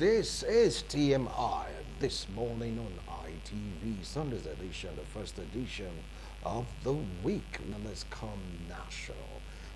This is TMI this morning on ITV, Sunday's edition, the first edition of the week. Now let's come national.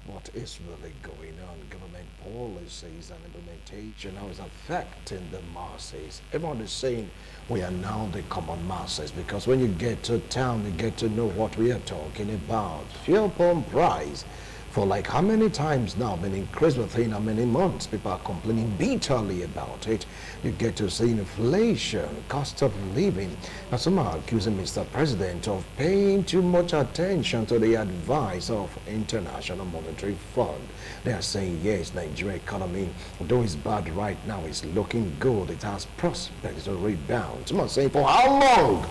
What is really going on? Government policies and implementation, how is affecting the masses. Everyone is saying we are now the common masses, because when you get to town, you get to know what we are talking about. Fuel pump price for like how many times now been increased within how many months. People are complaining bitterly about it. You get to see inflation, cost of living. Now some are accusing Mr. President of paying too much attention to the advice of International Monetary Fund. They are saying yes, Nigerian economy, though it's bad right now, is looking good. It has prospects to rebound. Some are saying, for how long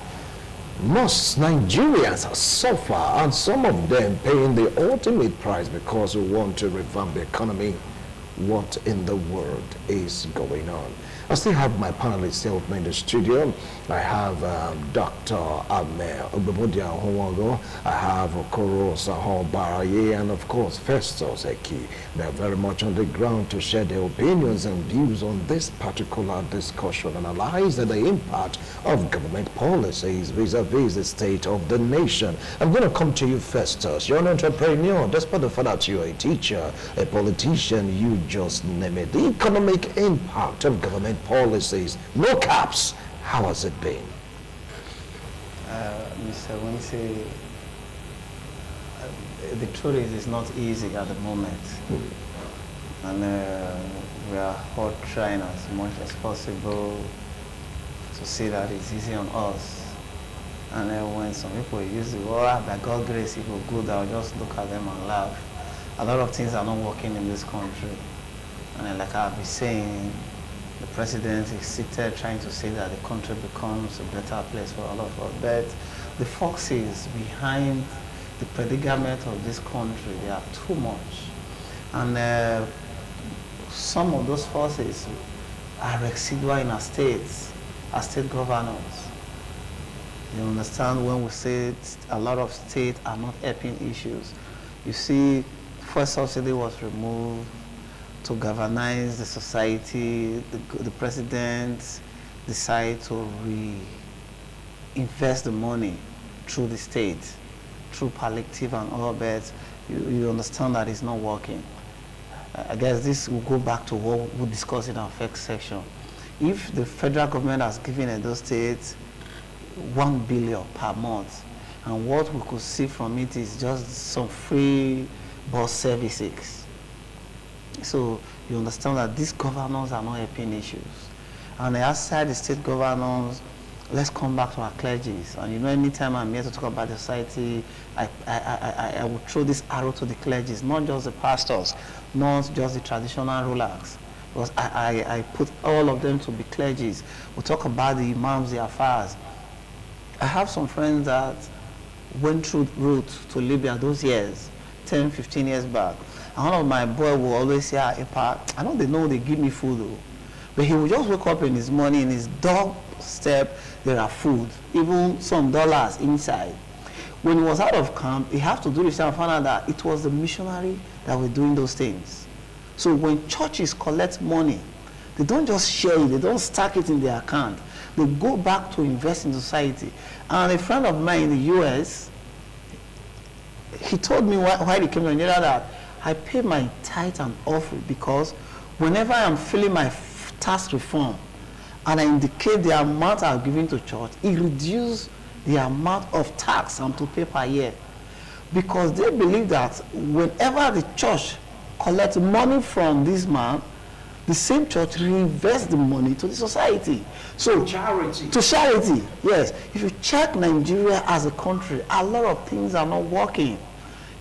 must Nigerians suffer, and some of them paying the ultimate price because we want to revamp the economy? What in the world is going on? I still have my panelists here with me in the studio. I have Dr. Ame Obemodia Honwago. I have Okoro Sahon Baraye, and of course Festus Eki. They are very much on the ground to share their opinions and views on this particular discussion, analyze the impact of government policies vis-a-vis the state of the nation. I'm going to come to you, Festus. You're an entrepreneur, despite the fact that you're a teacher, a politician, you just name it. The economic impact of government policies, no caps. How has it been? Mr. Wincy, the truth is it's not easy at the moment. And we are all trying as much as possible to see that it's easy on us. And when some people use the word, by God's grace, if we're good, I'll just look at them and laugh. A lot of things are not working in this country. And like I've been saying, the president is seated trying to say that the country becomes a better place for all of us. But the forces behind the predicament of this country, they are too much. And some of those forces are residual in our states, our state governors. You understand, when we say a lot of states are not helping issues. You see, fuel subsidy was removed to galvanize the society. The president decided to reinvest the money through the state, through palliative and all that. You understand that it's not working. I guess this will go back to what we discussed in our first section. If the federal government has given Edo State 1 billion per month, and what we could see from it is just some free bus services. So you understand that these governors are not helping issues. And outside the state governors, let's come back to our clergies. And you know, anytime I'm here to talk about the society, I will throw this arrow to the clergies, not just the pastors, not just the traditional rulers. Because I put all of them to be clergies. We'll talk about the imams, the affairs. I have some friends that went through route to Libya those years, 10, 15 years back. And one of my boys will always say, I know they give me food though. But he will just wake up in his morning, in his doorstep, there are food, even some dollars inside. When he was out of camp, he had to do research and find out that it was the missionary that were doing those things. So when churches collect money, they don't just share it, they don't stack it in their account. They go back to invest in society. And a friend of mine in the US, he told me why he came to Nigeria that I pay my tithe and offering because whenever I'm filling my tax reform and I indicate the amount I'm giving to church, it reduces the amount of tax I'm to pay per year. Because they believe that whenever the church collects money from this man, the same church reinvests the money to the society. So charity. To charity, yes. If you check Nigeria as a country, a lot of things are not working.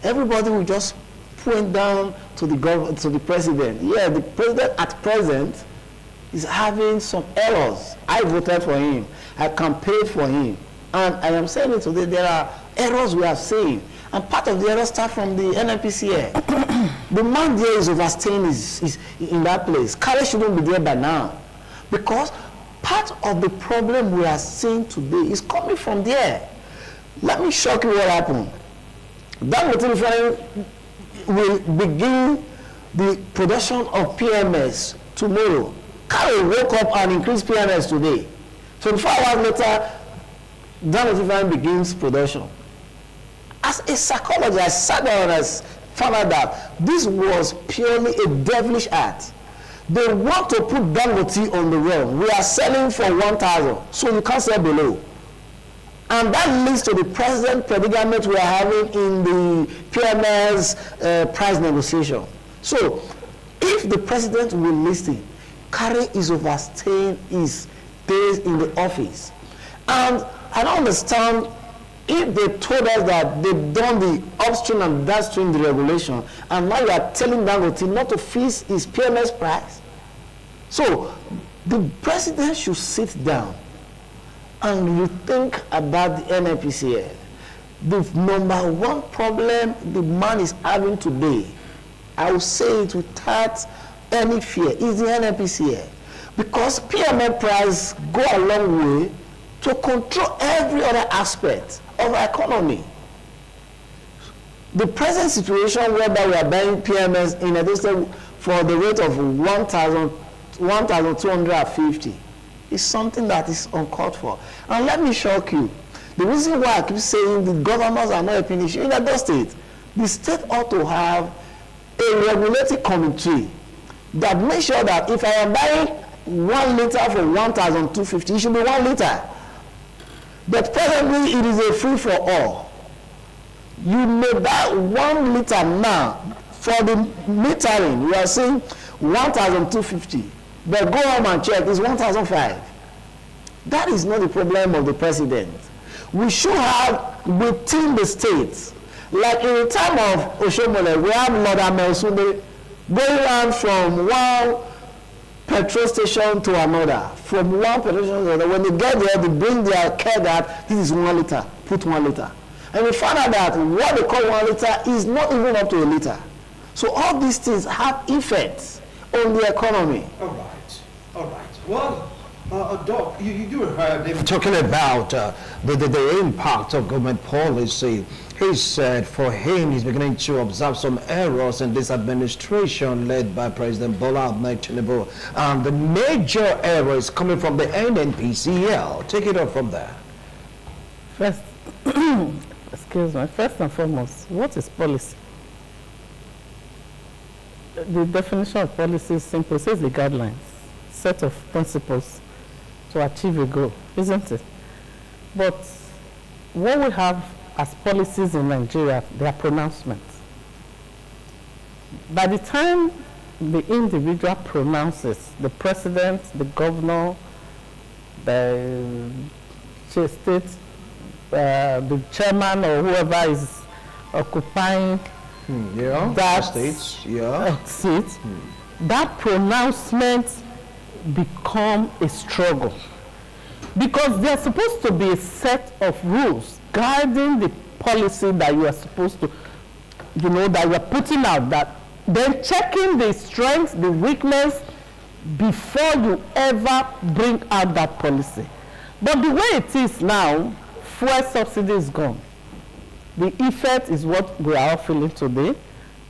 Everybody will just point down to the government, to the president. Yeah, the president at present is having some errors. I voted for him. I campaigned for him. And I am saying it today, there are errors we have seen. And part of the errors start from the NNPCA. The man there is overstaying is in that place. Carry shouldn't be there by now. Because part of the problem we are seeing today is coming from there. Let me shock you what happened. That refinery will begin the production of PMS tomorrow. Carol woke up and increased PMS today. 24 hours later, Dangote begins production. As a psychologist, I sat down and I found out that this was purely a devilish act. They want to put Dangote on the run. We are selling for 1,000, so you can't sell below. And that leads to the present predicament we are having in the PMS price negotiation. So, if the president will listen, Carey is overstaying his days in the office. And I don't understand if they told us that they've done the upstream and downstream deregulation, and now you are telling Dangote not to fix his PMS price. So, the president should sit down and rethink about the NNPCL. The number one problem the man is having today, I will say it without any fear, is the NNPCL. Because PMS price go a long way to control every other aspect of our economy. The present situation whereby we are buying PMS in addition for the rate of 1,250 is something that is uncalled for. And let me shock you. The reason why I keep saying the governors are not helping issue in other states, the state ought to have a regulatory committee that makes sure that if I am buying 1 liter for 1,250, it should be 1 liter. But presently it is a free for all. You may buy 1 liter now for the metering. You are saying 1,250, but go home and check, it's 1,005. That is not the problem of the president. We should have within the states, like in the time of Oshomole, we have Lord Amelsunde going around from one petrol station to another, from one petrol station to another. When they get there, they bring their care that this is 1 liter, put 1 liter. And we found out that what they call 1 liter is not even up to a liter. So all these things have effects on the economy. All right, all right. Well, Doc, you do heard him talking about the impact of government policy. He said for him, he's beginning to observe some errors in this administration led by President Bola Ahmed Tinubu. And the major error is coming from the NNPCL. Take it up from there. First, excuse me, first and foremost, what is policy? The definition of policy is simple. It says the guidelines, set of principles to achieve a goal, isn't it? But what we have as policies in Nigeria, they are pronouncements. By the time the individual pronounces, the president, the governor, the state, the chairman or whoever is occupying that seat, that pronouncement become a struggle. Because there's supposed to be a set of rules guiding the policy that you are supposed to, that you are putting out, that then checking the strengths, the weakness, before you ever bring out that policy. But the way it is now, fuel subsidy is gone. The effect is what we are all feeling today.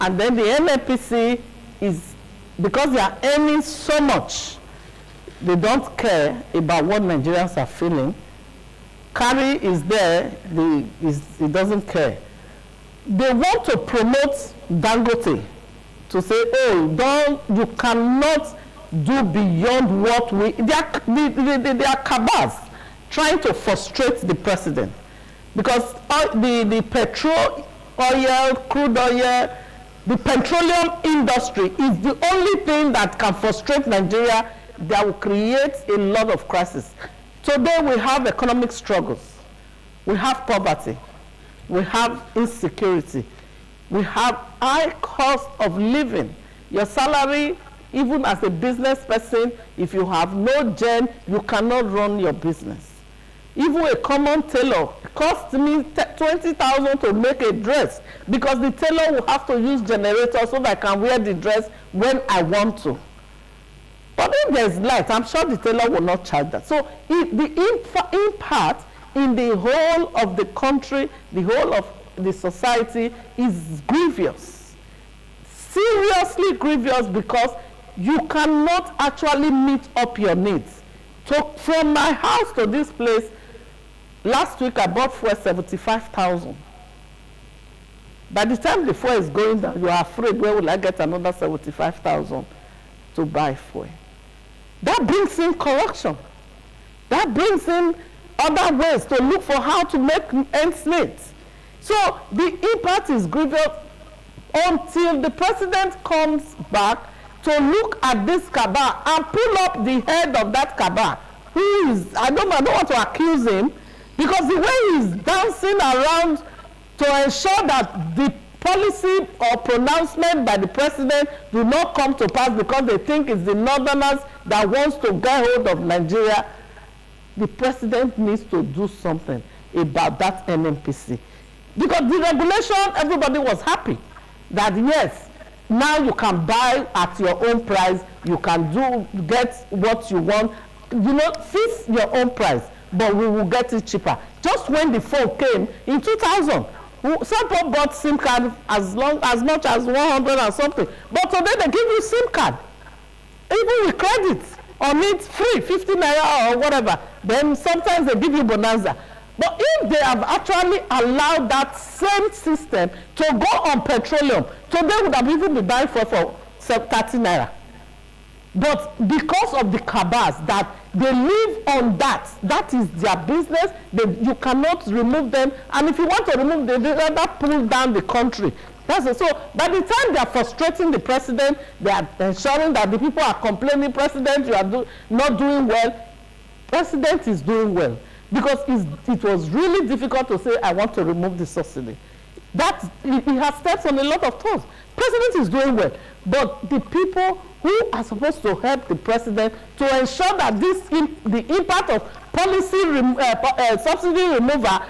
And then the NNPC is, because they are earning so much, they don't care about what Nigerians are feeling. Carey is there, he doesn't care. They want to promote Dangote to say, oh, you cannot do beyond what they are cabals trying to frustrate the president. Because the petrol, oil, crude oil, the petroleum industry is the only thing that can frustrate Nigeria, that will create a lot of crisis. Today we have economic struggles, we have poverty, we have insecurity, we have high cost of living. Your salary, even as a business person, if you have no gen, you cannot run your business. Even a common tailor costs me 20,000 to make a dress, because the tailor will have to use generator so that I can wear the dress when I want to. But if there's light, I'm sure the tailor will not charge that. So the impact in the whole of the country, the whole of the society is grievous. Seriously grievous, because you cannot actually meet up your needs. So from my house to this place, last week I bought fuel 75,000. By the time the fuel is going down, you are afraid, where will I get another 75,000 to buy fuel? That brings in corruption. That brings in other ways to look for how to make ends meet. So the impact is grievous until the president comes back to look at this cabal and pull up the head of that cabal, who is, I don't want to accuse him, because the way he's dancing around to ensure that the policy or pronouncement by the president do not come to pass because they think it's the northerners that wants to get hold of Nigeria, the president needs to do something about that NNPC. Because the regulation, everybody was happy that yes, now you can buy at your own price, you can get what you want, fix your own price, but we will get it cheaper. Just when the phone came in 2000, some people bought SIM card as much as 100 and something, but today they give you SIM card, even with credit on it, free, 50 naira or whatever. Then sometimes they give you bonanza. But if they have actually allowed that same system to go on petroleum, today would have even been buying for 30 naira. But because of the cabals that they live on that is their business, you cannot remove them. And if you want to remove them, they rather pull down the country. That's it. So by the time they are frustrating the president, they are ensuring that the people are complaining, president, you are not doing well. President is doing well. Because it was really difficult to say, I want to remove the subsidy. He has stepped on a lot of toes. President is doing well. But the people who are supposed to help the president to ensure that the impact of policy subsidy removal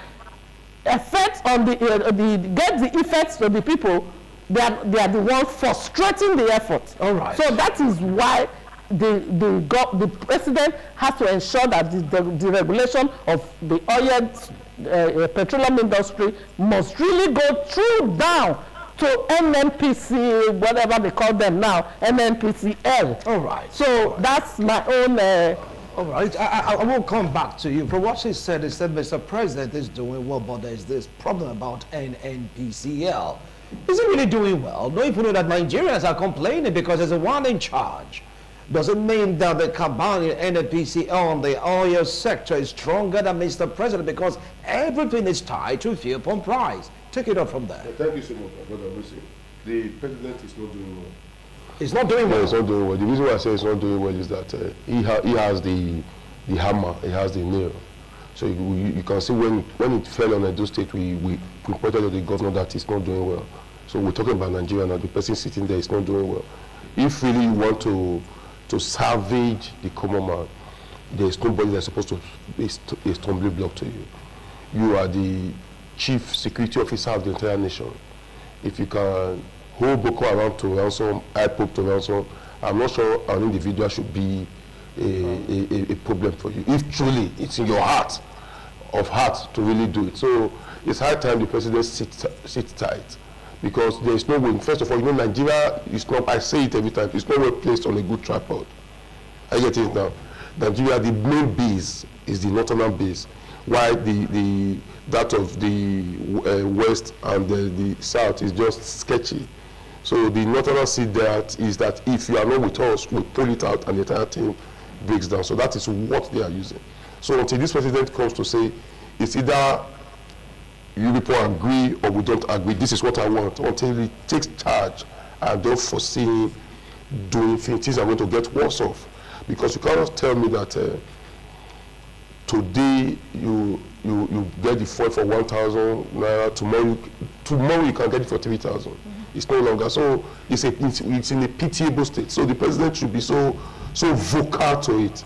affects on get the effects to the people, they are the ones frustrating the effort. All right. So that is why the president has to ensure that the regulation of the oil petroleum industry must really go through down to NNPC, whatever they call them now, NNPCL. All right. So that's my own. All right. I will come back to you. From what he said, Mr. President is doing well, but there's this problem about NNPCL. Is it really doing well? Don't even know that Nigerians are complaining because there's a one in charge. Does it mean that the cabal in NNPCL on the oil sector is stronger than Mr. President because everything is tied to fuel pump price? Take it up from there. Thank you so much, Brother Lucy. The president is not doing well. He's not doing well? No, he's not doing well. The reason why I say he's not doing well is that he has the hammer, he has the nail. So you can see when it fell on Edo State, we pointed to the governor that he's not doing well. So we're talking about Nigeria now. The person sitting there is not doing well. If really you want to salvage the common man, there's nobody that's supposed to be a stumbling block to you. You are the chief security officer of the entire nation. If you can hold Boko Haram to ransom, IPOP to ransom, I'm not sure an individual should be a problem for you. If truly it's in your heart to really do it. So it's high time the president sits tight. Because there is no way. First of all, Nigeria is not, I say it every time, it's not well placed on a good tripod. I get it now. Nigeria, the main base is the northern base, while that of the west and the south is just sketchy. So the northern seed there is that if you are not with us, we pull it out and the entire thing breaks down. So that is what they are using. So until this president comes to say, it's either you people agree or we don't agree, this is what I want, until he takes charge and don't foresee doing things are going to get worse off. Because you cannot tell me that today you get the foil for 1,000 naira, tomorrow you can get it for 3,000. It's no longer. So it's in a pitiable state. So the president should be so vocal to it.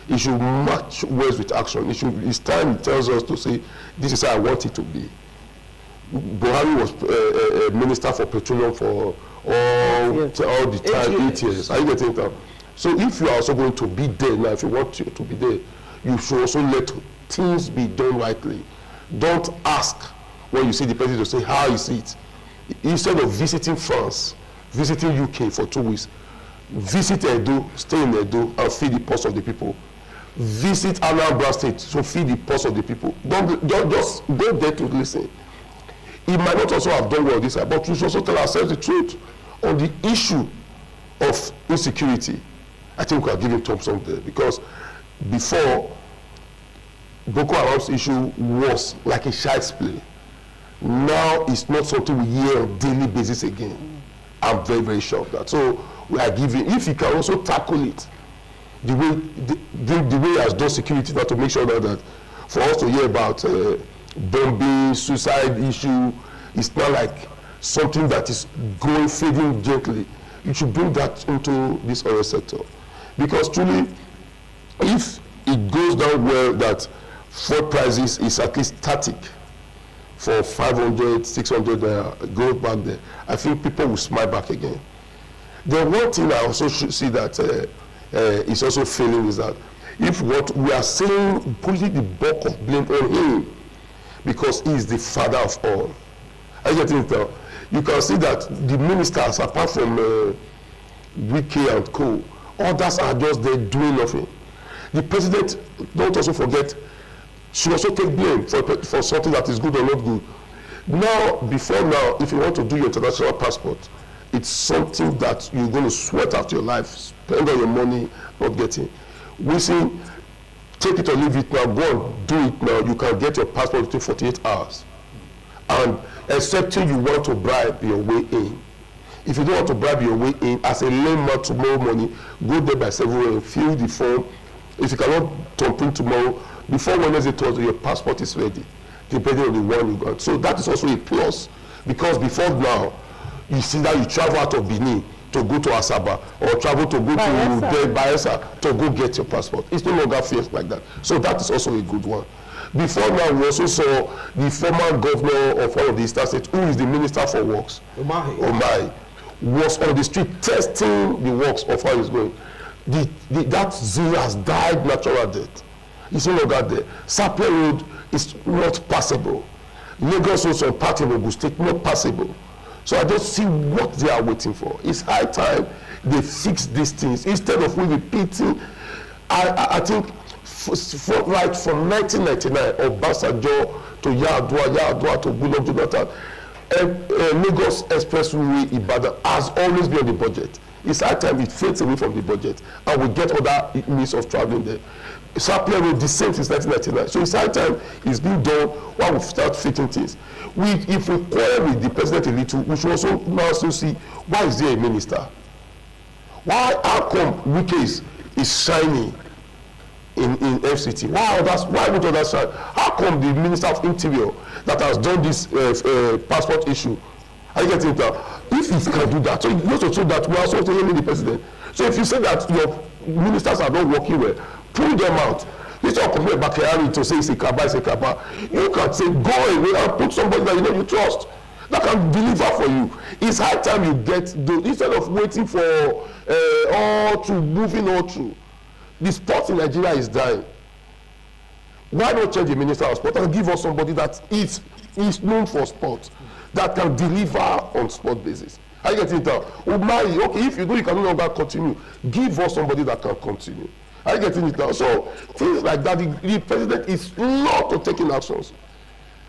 He should match words with action. It's time he tells us to say, this is how I want it to be. Buhari was a minister for petroleum for all the time, 8 years. Are you getting that? So if you are also going to be there now, if you want to be there, you should also let things be done rightly. Don't ask when you see the president to say, how is it? Instead of visiting France, visiting UK for 2 weeks, Visit Edo, stay in Edo, and feed the pulse of the people. Visit Anambra State to feed the pulse of the people. Don't just go there to listen. He might not also have done well this side, but we should also tell ourselves the truth on the issue of insecurity. I think we are giving thumbs up there, because before, Boko Haram's issue was like a child's play. Now it's not something we hear on a daily basis again. I'm very, very sure of that. So we are giving, if you can also tackle it, the way he has done security now, to make sure that for us to hear about bombing, suicide issue, it's not like something that is going fading gently. You should bring that into this oil sector, because truly, if it goes down well that fuel prices is at least static for 500, 600 gold back there, I think people will smile back again. The one thing I also should see that is also failing is that if what we are saying, putting the bulk of blame on him, because he is the father of all. I get it now. You can see that the ministers, apart from Wike and co, others are just there doing nothing. The president, don't also forget, should also take blame for something that is good or not good. Now, before now, if you want to do your international passport, it's something that you're going to sweat out your life, spend all your money, not getting. We say, take it or leave it now, go and do it now. You can get your passport within 48 hours. And excepting you want to bribe your way in. If you don't want to bribe your way in, as a layman tomorrow morning, go there by 7 a.m., fill the form. If you cannot jump in tomorrow, before Wednesday, Thursday, your passport is ready, depending on the one you got. So that is also a plus, because before now, you see that you travel out of Benin to go to Asaba, or travel to go to Bayelsa to go get your passport. It's no longer fierce like that. So that is also a good one. Before now, we also saw the former governor of one of the Eastern states, who is the Minister for Works, Omai, was on the street testing the works of how it's going. That zeal has died natural death. It's no longer there. Sapele Road is not passable. Lagos Road on part of Ogun State, not passable. So I don't see what they are waiting for. It's high time they fix these things instead of we repeating. I think right from 1999, Obasanjo to Yadua to Goodluck Jonathan, Lagos Expressway Ibadan has always been on the budget. It's high time it fades away from the budget and we get other means of traveling there. Sapele Road, the same since 1999. So it's high time it's being done while we start fixing things. If we quarrel with the president a little, we should also now also see, why is there a minister? How come Wike is shining in FCT? Why would others shine? How come the Minister of Interior that has done this passport issue, I get it now? If he can do that, so it goes to show that we are also telling the president. So if you say that your ministers are not working well, pull them out. Instead of coming back here to say it's a kaba, you can say go away and put somebody that you know you trust that can deliver for you. It's high time you get those, instead of waiting for all through, moving all through. The sport in Nigeria is dying. Why not change the minister of sport and give us somebody that is known for sport, that can deliver on sport basis? I get it now. Umai, okay, if you do, you can no longer continue. Give us somebody that can continue. I get it now. So things like that, the president is not to taking actions.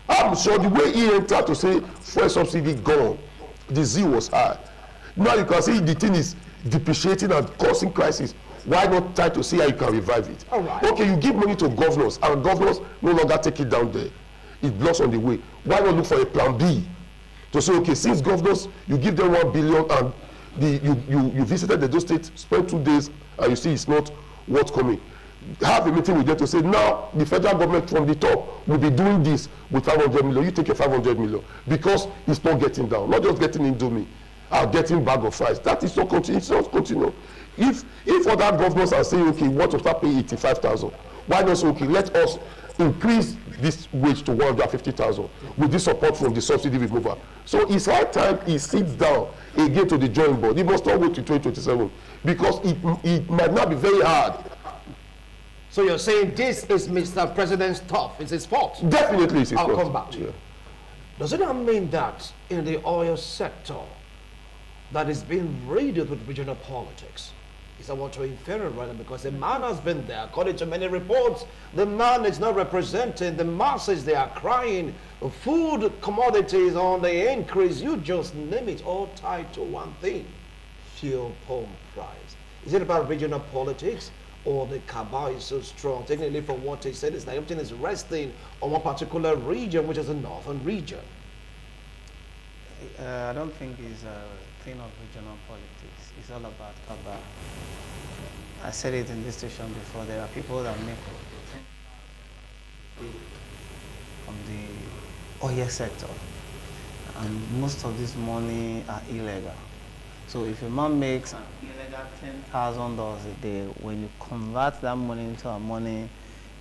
I'm sure the way he entered to say fuel subsidy gone, the zeal was high. Now you can see the thing is depreciating and causing crisis. Why not try to see how you can revive it? All right. Okay, you give money to governors and governors no longer take it down there. It blocks on the way. Why not look for a plan B? To say, okay, since governors, you give them 1 billion and you visited the state, spent 2 days and you see it's not what's coming. Have a meeting with them to say, now the federal government from the top will be doing this with 500 million. You take your 500 million because it's not getting down. Not just getting Indomie, getting bag of fries. That is not continue. It's not continue. If other governors are saying, okay, we want to start paying 85,000, why not say, okay, let us increase this wage to 150,000 with this support from the subsidy remover. So it's high time he sits down again to the drawing board. He must not wait to 2027 because it might not be very hard. So you're saying this is Mr. President's stuff, it's his fault? Definitely it's his fault. I'll come back to you. Does it not mean that in the oil sector, that is being riddled with regional politics. Is that what you're inferring right now? Because the man has been there. According to many reports, the man is not representing the masses. They are crying. Food commodities on the increase. You just name it, all tied to one thing: fuel pump price. Is it about regional politics, or the cabal is so strong? Technically, from what they said, it's like everything is resting on one particular region, which is the northern region. I don't think it's a thing of regional politics. It's all about cabal. I said it in this station before. There are people that make from the oil sector, and most of this money are illegal. So if a man makes an illegal $10,000 a day, when you convert that money into our money,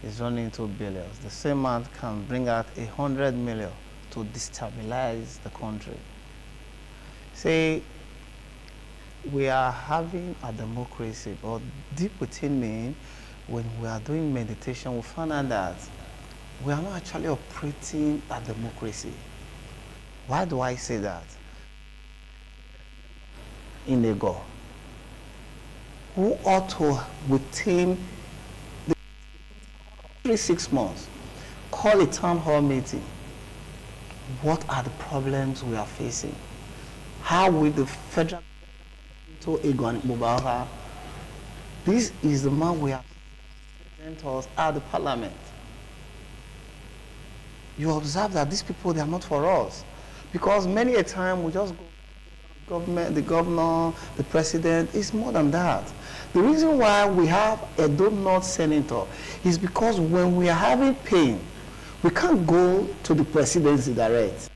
it's running into billions. The same man can bring out 100 million to destabilize the country. Say, we are having a democracy, but deep within me, when we are doing meditation, we find out that we are not actually operating a democracy. Why do I say that? In Ego, who ought to, within the 6 months, call a town hall meeting. What are the problems we are facing? How will the federal to Ego and Mubarak? This is the man we have sent us at the parliament. You observe that these people, they are not for us, because many a time we just go. Government, the governor, the president, is more than that. The reason why we have a donut senator is because when we are having pain, we can't go to the presidency direct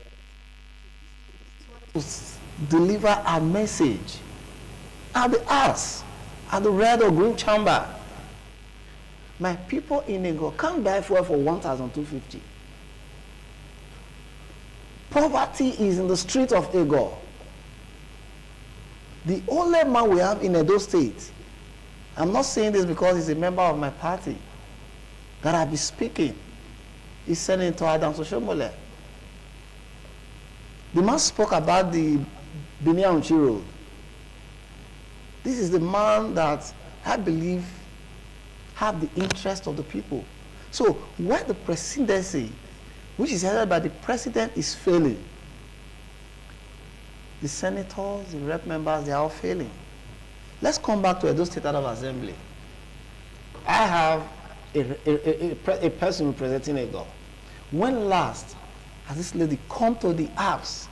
to deliver a message at the house, at the red or green chamber. My people in Ego can't buy fuel for 1,250. Poverty is in the street of Ego. The only man we have in Edo State, I'm not saying this because he's a member of my party, that I'll be speaking, is Senator Adams Oshomole. The man spoke about the Biniaunchi Road. This is the man that I believe have the interest of the people. So when the presidency, which is headed by the president, is failing, the senators, the rep members, they are all failing. Let's come back to Edo State House of Assembly. I have a person representing Ego. When last has this lady come to the apps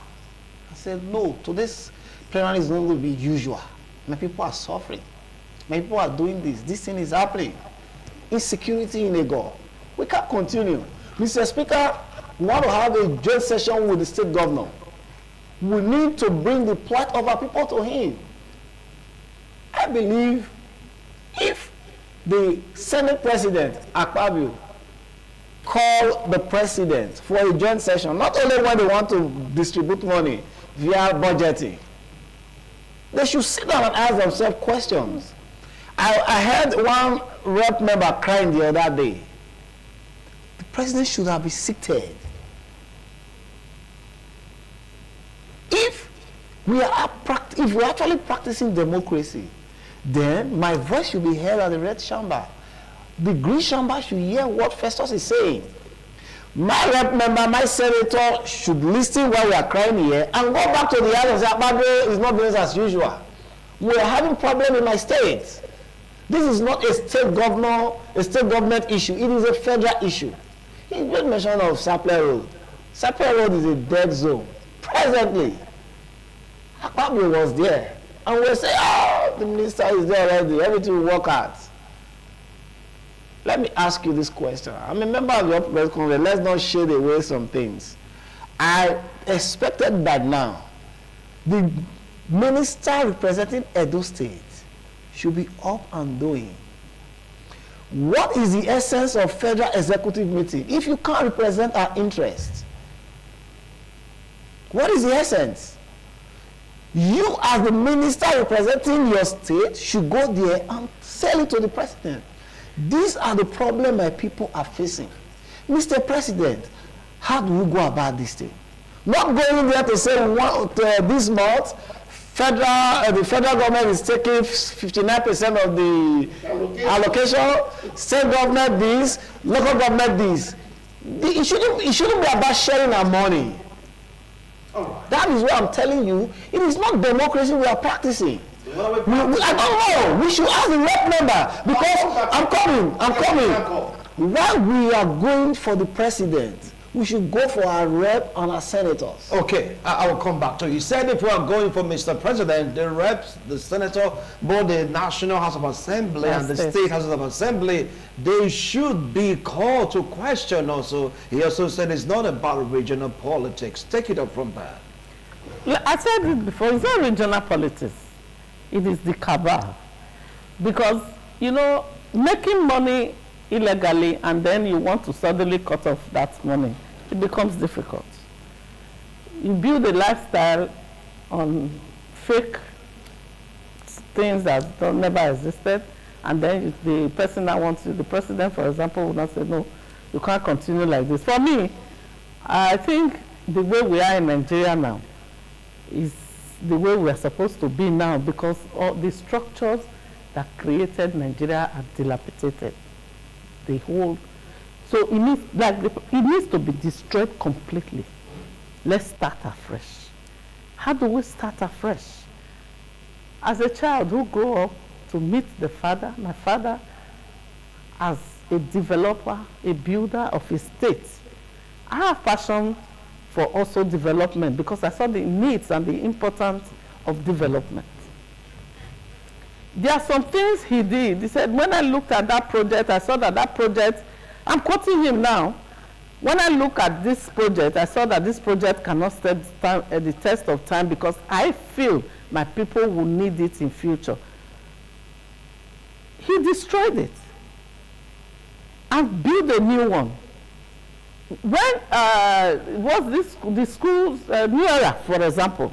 and said, no, today's plenary is not going to be usual. My people are suffering. My people are doing this. This thing is happening. Insecurity in Ego. We can't continue. Mr. Speaker, we want to have a joint session with the state governor. We need to bring the plight of our people to him. I believe if the Senate President, Akpabio, call the president for a joint session, not only when they want to distribute money via budgeting, they should sit down and ask themselves questions. I heard one rep member crying the other day. The president should have been seated. If we are actually practicing democracy, then my voice should be heard at the red chamber. The green chamber should hear what Festus is saying. My rep member, my senator should listen while we are crying here and go back to the house and say, Abado is not business as usual. We are having problem in my state. This is not a state government issue. It is a federal issue. He made mention of Sapler Road. Sapler Road is a dead zone. Presently, Akpabio was there. And we say, oh, the minister is there already. Everything will work out. Let me ask you this question. I'm a member of the press conference. Let's not shade away some things. I expected by now the minister representing Edo State should be up and doing. What is the essence of federal executive meeting if you can't represent our interests? What is the essence? You as the minister representing your state should go there and sell it to the president. These are the problems my people are facing. Mr. President, how do we go about this thing? Not going there to say this month, the federal government is taking 59% of the allocation, state government this, local government this. It shouldn't be about sharing our money. That is what I'm telling you. It is not democracy we are practicing. I don't know. We should ask the rep member because I'm coming. While we are going for the president, we should go for our rep and our senators. Okay, I will come back to you. You said if we are going for Mr. President, the reps, the senator, both the National House of Assembly and the State House of Assembly, they should be called to question also. He also said it's not about regional politics. Take it up from there. I said it before, it's not regional politics. It is the cabal. Because, you know, making money illegally and then you want to suddenly cut off that money, it becomes difficult. You build a lifestyle on fake things that never existed, and then the person that wants you, the president, for example, will not say, no, you can't continue like this. For me, I think the way we are in Nigeria now is the way we are supposed to be now, because all the structures that created Nigeria are dilapidated. The whole, so it needs to be destroyed completely. Let's start afresh. How do we start afresh? As a child who grew up to meet the father, my father as a developer, a builder of a state, I have passion for also development because I saw the needs and the importance of development. There are some things he did. He said, when I looked at that project, I saw that project, I'm quoting him now, when I look at this project, I saw that this project cannot stand the test of time because I feel my people will need it in future. He destroyed it and built a new one. When the schools, New Era, for example,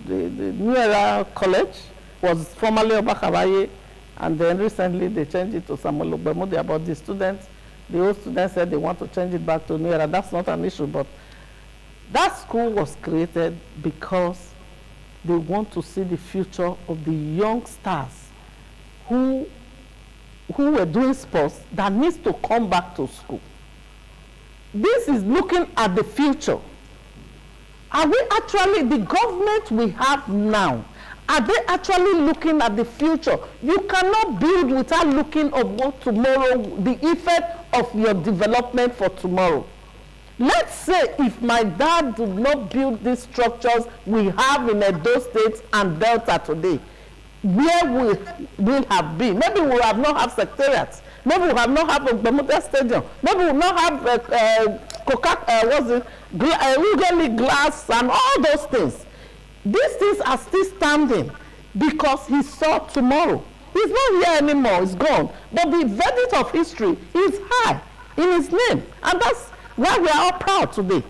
the New Era College was formerly Obakabaye, and then recently they changed it to Samuel Ogbemode. About the students, the old students said they want to change it back to New Era. That's not an issue, but that school was created because they want to see the future of the young stars who were doing sports that needs to come back to school. This is looking at the future. Are we actually, the government we have now, are they actually looking at the future? You cannot build without looking at what tomorrow, the effect of your development for tomorrow. Let's say if my dad did not build these structures we have in Edo State and Delta today, where we will have been? Maybe we have not have secretariats. Maybe we have not have a Bermuda Stadium. Maybe we will not have Ugly glass and all those things. These things are still standing because he saw tomorrow. He's not here anymore, he's gone. But the verdict of history is high in his name. And that's why we are all proud today.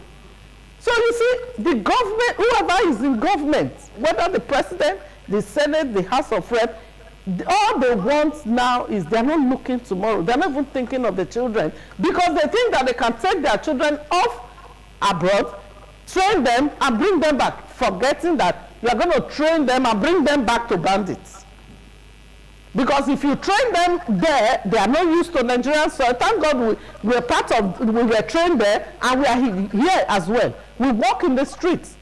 So you see, the government, whoever is in government, whether the president, the Senate, the House of Reps, all they want now is they're not looking tomorrow. They're not even thinking of the children because they think that they can take their children off abroad, train them and bring them back, forgetting that you are going to train them and bring them back to bandits. Because if you train them there, they are not used to Nigerian soil. Thank God we were trained there and we are here as well. We walk in the streets.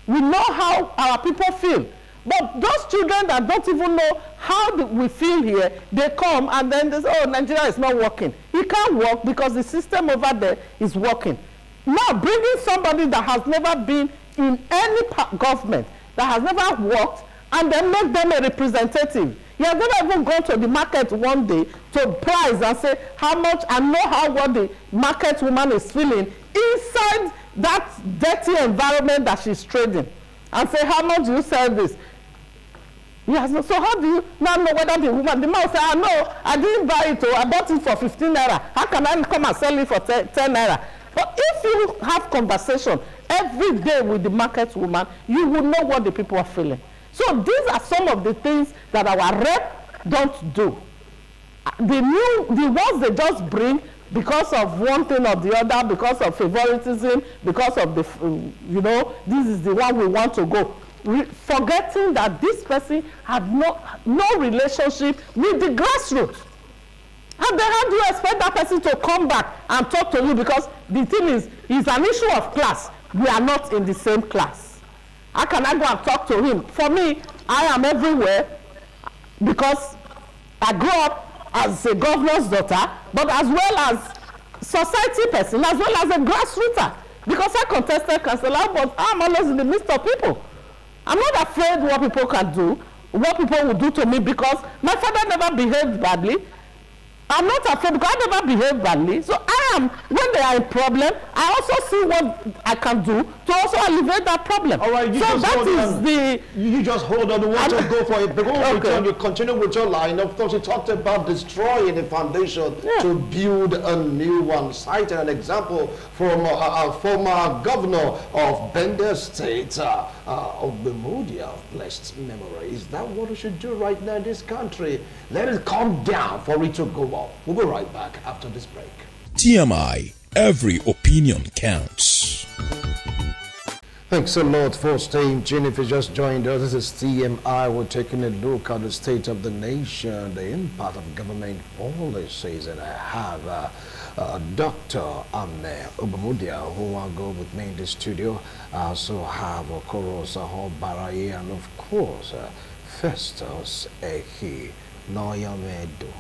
We know how our people feel. But those children that don't even know how we feel here, they come and then they say, oh, Nigeria is not working. It can't work because the system over there is working. Now, bringing somebody that has never been in any government, that has never worked, and then make them a representative. You have never even gone to the market one day to price and say how much, and know how what the market woman is feeling inside that dirty environment that she's trading. And say, how much do you sell this? Yes, so how do you now know whether the woman, the man will say, ah, no, I didn't buy it, or I bought it for 15 naira. How can I come and sell it for 10 naira? But if you have conversation every day with the market woman, you will know what the people are feeling. So these are some of the things that our rep don't do. The ones they just bring because of one thing or the other, because of favoritism, because of the, this is the one we want to go. forgetting that this person had no relationship with the grassroots. And then how do you expect that person to come back and talk to you? Because the thing is, it's an issue of class. We are not in the same class. How can I go and talk to him? For me, I am everywhere because I grew up as a governor's daughter, but as well as society person, as well as a grassrooter. Because I contested councillor, but I'm always in the midst of people. I'm not afraid what people can do, what people will do to me, because my father never behaved badly. I'm not afraid because I never behaved badly. So I am, when there are a problem, I also see what I can do to also alleviate that problem. All right, so that is the... You just hold on, you want to go for it. Before we return, you continue with your line. Of course, you talked about destroying the foundation to build a new one. Citing an example from a former governor of Bender State, of Bermuda, of blessed memory. Is that what we should do right now in this country? Let it calm down for it to go up. We'll be right back after this break. TMI, every opinion counts. Thanks a lot for staying tuned. If you just joined us, this is TMI. We're taking a look at the state of the nation, the impact of government policies, and I have Dr. Amne Obamudia, who will go with me in the studio. I also have Okorosa Baraye, and of course, Festus Ehi Noyamedo.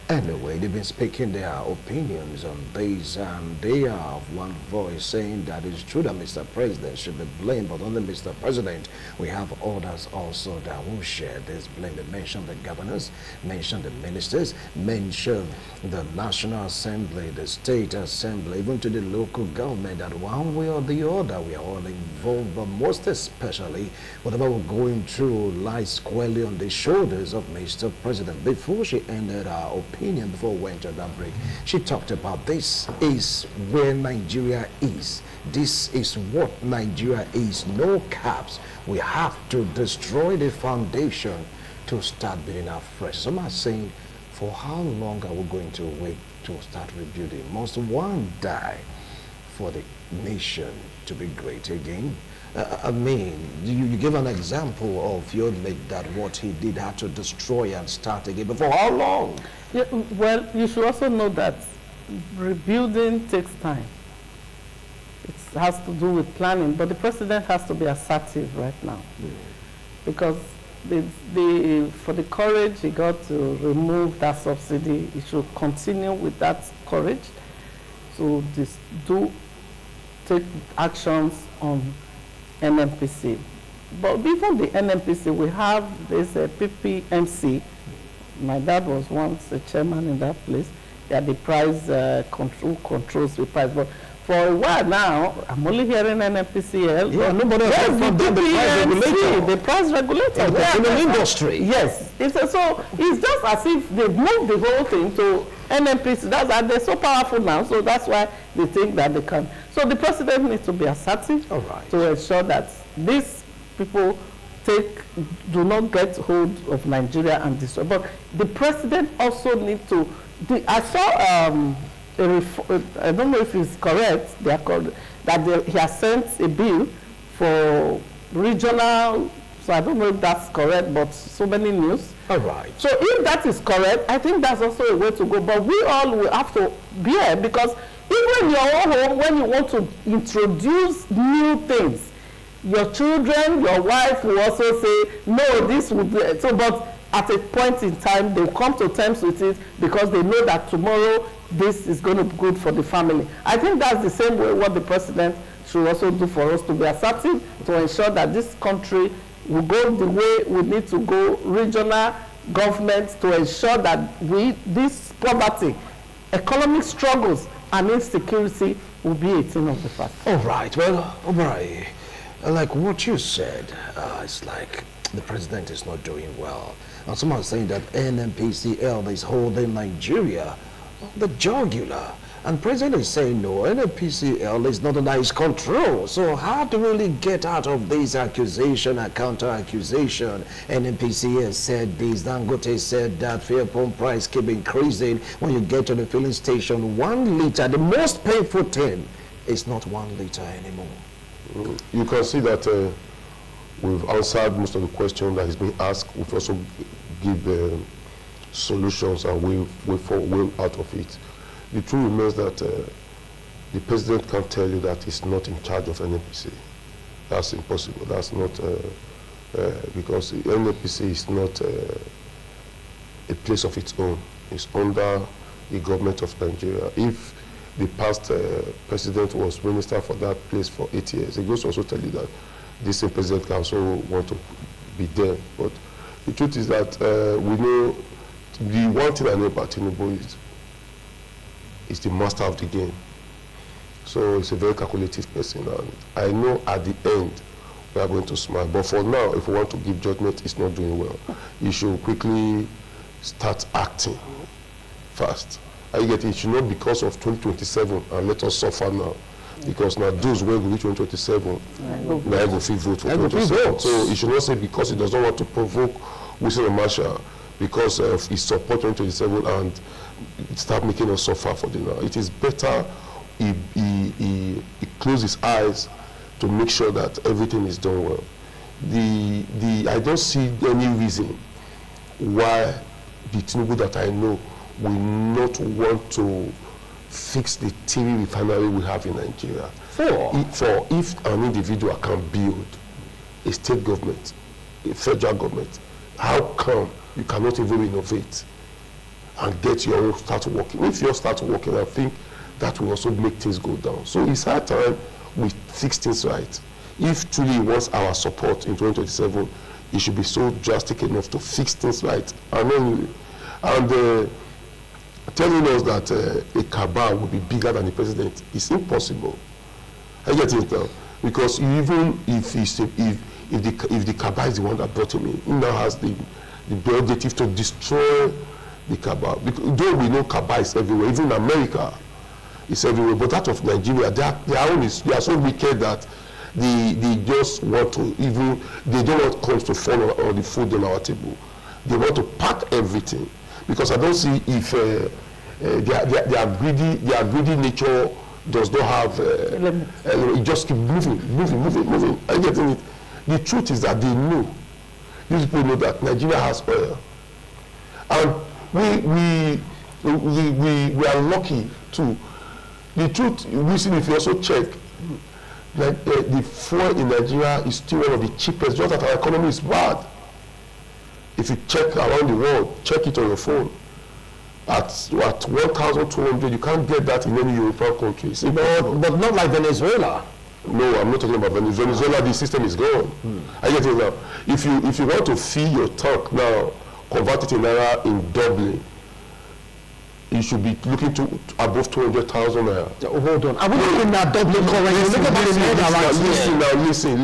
Anyway, they've been speaking their opinions on this, and they have one voice saying that it's true that Mr. President should be blamed, but only Mr. President. We have others also that will share this blame. They mention the governors, mention the ministers, mention the National Assembly, the State Assembly, even to the local government, that one way or the other we are all involved, but most especially whatever we're going through lies squarely on the shoulders of Mr. President. Before she ended her opinion, before we went on that break, she talked about this is where Nigeria is. This is what Nigeria is. No caps. We have to destroy the foundation to start building afresh. Some are saying, for how long are we going to wait to start rebuilding? Must one die for the nation to be great again? I mean, you give an example of your mate that what he did had to destroy and start again. But for how long? Yeah, well, you should also know that rebuilding takes time. It has to do with planning, but the president has to be assertive right now. Because for the courage he got to remove that subsidy, he should continue with that courage to take actions on NNPC. But before the NNPC, we have this PPMC. My dad was once a chairman in that place. They are the price controls the price. But for a while now, I'm only hearing NNPCL. Yeah, nobody else from them, the price regulator. The price regulator. In the film industry. Yes. So it's just as if they've moved the whole thing to NNPC. And they're so powerful now, so that's why they think that they can. So the president needs to be assertive to ensure that these people do not get hold of Nigeria and destroy. But the president also needs to. I saw I don't know if it's correct. They are called that he has sent a bill for regional. So I don't know if that's correct, but so many news. All right. So if that is correct, I think that's also a way to go. But we all will have to bear, because even in your own home, when you want to introduce new things, your children, your wife will also say, no, this would be. So, but at a point in time, they come to terms with it because they know that tomorrow this is going to be good for the family. I think that's the same way what the president should also do for us, to be assertive, to ensure that this country will go the way we need to go, regional governments, to ensure that this poverty, economic struggles, and insecurity will be a thing of the past. All right. Well, Obarai, like what you said, it's like the president is not doing well. And someone saying that NNPCL is holding Nigeria on the jugular. And president is saying no, NNPCL is not under his control. So how to really get out of this accusation and counter-accusation? NNPCL said this, Dangote said that, fuel pump price keep increasing. When you get to the filling station, 1 liter, the most painful thing, is not 1 liter anymore. You can see that we've answered most of the questions that is being asked. We've also give solutions and way out of it. The truth remains that the president can't tell you that he's not in charge of NNPC. That's impossible. That's not because the NNPC is not a place of its own. It's under the government of Nigeria. If the past president was minister for that place for 8 years, it goes to also tell you that this same president can also want to be there. But the truth is that we know the one thing I know about Tinubu is the master of the game. So he's a very calculative person, and I know at the end we are going to smile. But for now, if we want to give judgment, it's not doing well. He should quickly start acting fast. I get it. It should not because of 2027 and let us suffer now. Because now those who will reach 2027, now I go feel vote for 2027. So he should not say because he does not want to provoke Wilson and Marshall because of his support 2027 and start making us suffer for the now. It is better he close his eyes to make sure that everything is done well. I don't see any reason why the Tinubu that I know will not want to fix the TV refinery we have in Nigeria. For if an individual can build a state government, a federal government, how come you cannot even innovate and get your own start working? If you start working, I think that will also make things go down. So it's high time we fix things right. If truly he wants our support in 2027, it should be so drastic enough to fix things right. And telling us that a cabal will be bigger than the president is impossible. I get it now. Because even if the cabal is the one that brought him in, he now has the prerogative to destroy the cabal. Because, though we know cabal is everywhere, even in America, it's everywhere. But that of Nigeria, they are so wicked that they just want to they don't want crumbs to fall on the food on our table. They want to pack everything. Because I don't see if their greedy nature does not have, it just keep moving. I get it. The truth is that they know, these people know that Nigeria has oil. And we are lucky too. The truth, recently, if you also check, that the fuel in Nigeria is still one of the cheapest, just that our economy is bad. If you check around the world, check it on your phone. At 1,200, you can't get that in any European country. But not like Venezuela. No, I'm not talking about Venezuela. Venezuela, the system is gone. I get it now. If you want to fill your tank now, convert it in naira in Dublin, you should be looking to above 200,000 naira. Hold on. I would not in that Dublin currency. Listen.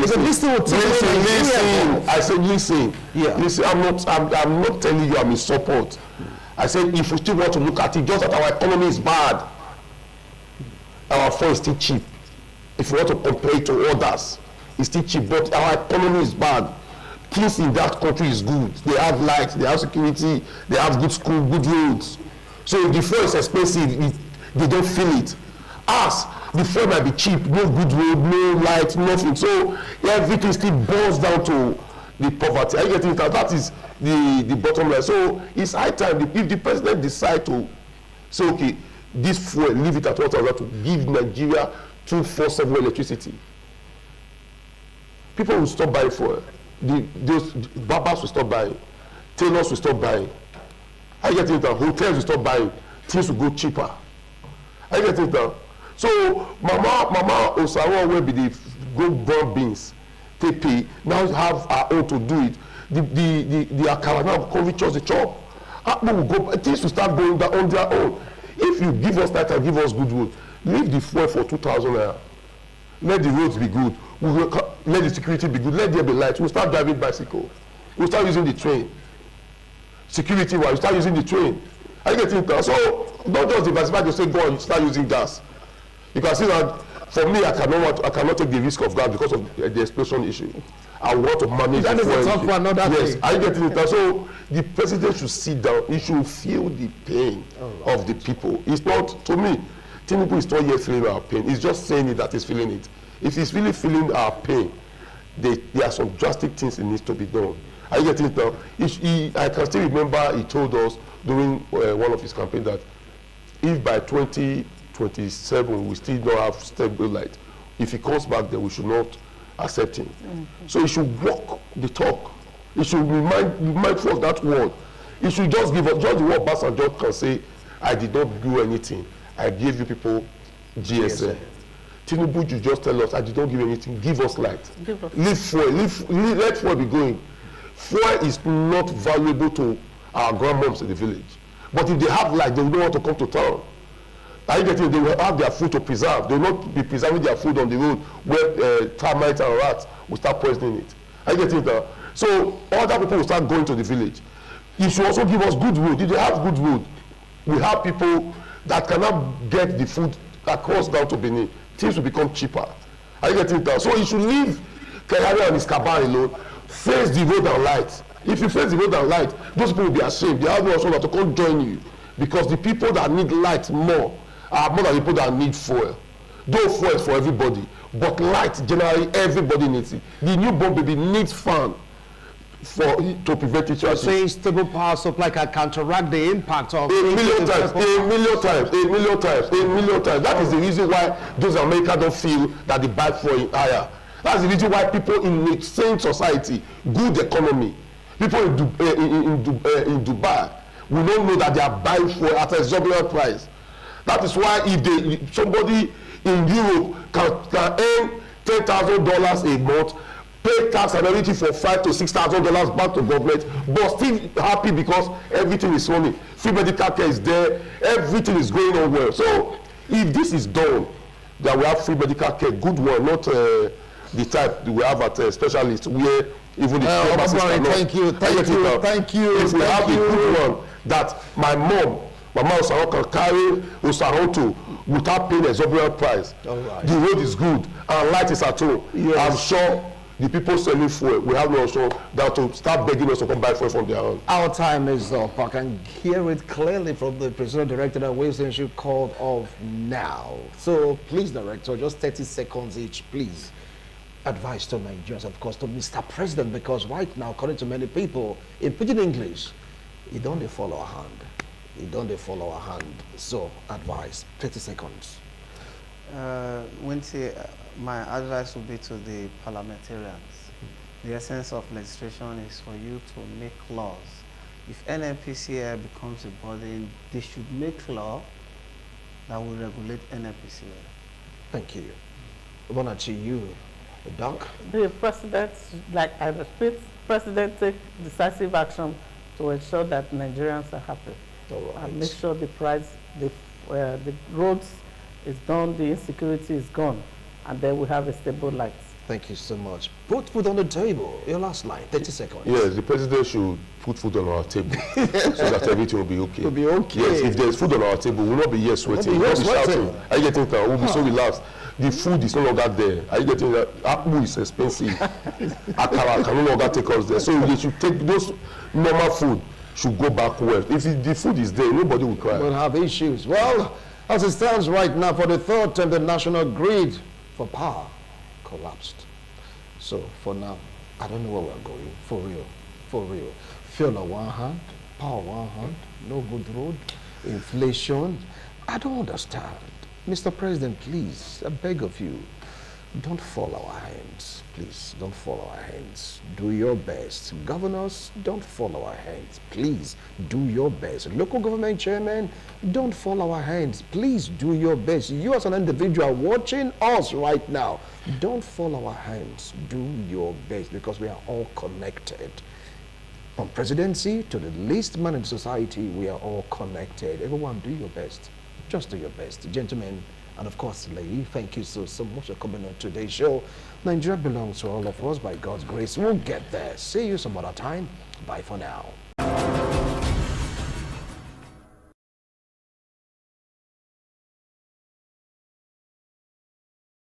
I said listen. Yeah. Listen. I'm not telling you I'm in support. I said if we still want to look at it, just that our economy is bad, our phone is still cheap. If we want to compare it to others, it's still cheap, but our economy is bad. Things in that country is good. They have lights, they have security, they have good school, good roads. So if the phone is expensive, they don't feel it. Us, the phone might be cheap, no good road, no light, nothing. So everything still boils down to the poverty. I get it. That is the bottom line. So it's high time if the president decide to say, okay, this fuel, leave it at 1,000 to give Nigeria 24/7 electricity. People will stop buying fuel. Those barbers will stop buying. Tailors will stop buying. I get it now. Hotels will stop buying. Things will go cheaper. I get it now. So Mama Osawa will be the go burn beans. They pay. Now have our own to do it. The akara now come reach us the chop. People will go. Things will start going down on their own. If you give us that and give us good road, leave the fuel for 2,000 naira. Let the roads be good. Let the security be good. Let there be lights. We'll start driving bicycle. We'll start using the train. Security wise, start using the train. I get it now. So don't just diversify to say go and start using gas. You can see that for me, I cannot take the risk of gas because of the explosion issue. I want to manage that the is talk for another yes, day. I get it now. So the president should sit down. He should feel the pain of the people. It's not, to me, Tinubu is not yet feeling our pain. He's just saying it that he's feeling it. If he's really feeling our pain, there are some drastic things that needs to be done. Are you getting it now? I can still remember he told us during one of his campaigns that if by 2027 we still don't have stable light, if he comes back, then we should not accept him. So he should walk the talk. He should be mindful of that word. He should just give us just the word Basanjo can say, I did not do anything. I gave you people GSM. Tinubu, you just tell us, I did not give anything. Give us light. Leave fuel. Let fuel be going. Fuel is not valuable to our grandmoms in the village. But if they have light, they don't want to come to town. Are you getting it? They will have their food to preserve. They will not be preserving their food on the road where termites and rats will start poisoning it. Are you getting it now? So other people will start going to the village. You should also give us good road. If they have good road, we have people that cannot get the food across down to Benin. Things will become cheaper. Are you getting it now? So you should leave Kehari and his cabal alone. Face the road and light. If you face the road and light, those people will be ashamed. They have no option to come join you. Because the people that need light more are more than the people that need fuel. Though fuel is for everybody, but light, generally, everybody needs it. The newborn baby needs fan to prevent it. So saying stable power supply can counteract the impact of... A million times. That is the reason why those Americans don't feel that the buy fuel is higher. That's the reason why people in a sane society, good economy, people in Dubai, we don't know that they are buying fuel at a exorbitant price. That is why if somebody in Europe can earn $10,000 a month, pay tax and everything for $5,000 to $6,000 back to government, but still happy because everything is running. Free medical care is there, everything is going on well. So if this is done, that we have free medical care, good one, not the type we have at specialists where even the thank you. If we have the good one that my mom Osaro can carry Osaro to without paying exorbitant price. Right. The road is good and light is at home. Yes. I'm sure the people selling fuel, we have no option than to start begging us to come buy fuel from their own. Our time is up. I can hear it clearly from the President Director that Wilson should call off now. So please, Director, just 30 seconds each, please. Advice to Nigerians, of course, to Mr. President, because right now, according to many people, in pidgin English, he don't follow a hand. He don't follow a hand. So, advice, 30 seconds. My advice would be to the parliamentarians. The essence of legislation is for you to make laws. If NNPCL becomes a body, they should make law that will regulate NNPCL. Thank you. One to you, Doc. The president, like I repeat, president take decisive action to ensure that Nigerians are happy. Right. And make sure the price, the roads is done, the insecurity is gone, and then we have a stable light. Thank you so much. Put food on the table. Your last line, 30 seconds. Yes, the president should put food on our table so that everything will be okay. Will be okay. Yes, if there's food on our table, we'll not be here sweating, we'll not be shouting. Are you getting that? We'll be so relaxed. The food is no longer there. Are you getting that? Apple is expensive. Akara can no longer take us there. So they should take those normal food. Should go back well. If the food is there, nobody will cry. We'll have issues. Well, as it stands right now, for the third time, the national grid for power collapsed. So for now, I don't know where we're going. For real. For real. Fuel on one hand, power on one hand, no good road, inflation. I don't understand. Mr. President, please, I beg of you, don't fall our hands. Please, don't fall our hands. Do your best. Governors, don't fall our hands. Please, do your best. Local government chairman, don't fall our hands. Please, do your best. You as an individual watching us right now, don't fall our hands. Do your best, because we are all connected. From presidency to the least man in society, we are all connected. Everyone, do your best. Just do your best. Gentlemen, and of course, lady, thank you so much for coming on today's show. Nigeria belongs to all of us by God's grace. We'll get there. See you some other time. Bye for now.